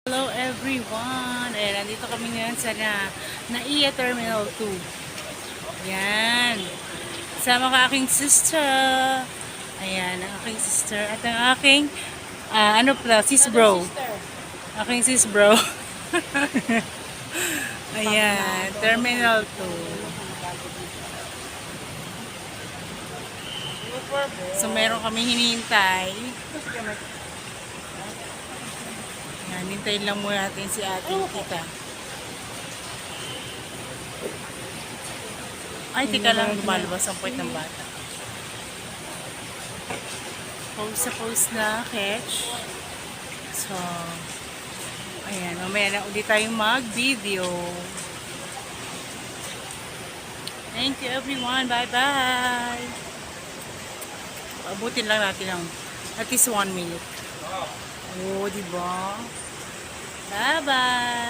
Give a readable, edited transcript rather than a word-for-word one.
Hello everyone! Nandito kami ngayon sa NAIA Terminal 2. Ayan. Sama ka aking sister. Ayan, ang aking sister. At ang aking, sis bro. Aking sis bro. Ayan, Terminal 2. So, meron kami hinihintay. Yan, hintayin lang muna natin si ating tita. Ay, tika lang, lumalabas ang puwet ng bata. Post na catch. So, ayan, mamaya na ulit tayong mag-video. Thank you everyone. Bye-bye. Abutin lang natin ng at least 1 minute. Oh, diba? Bye-bye.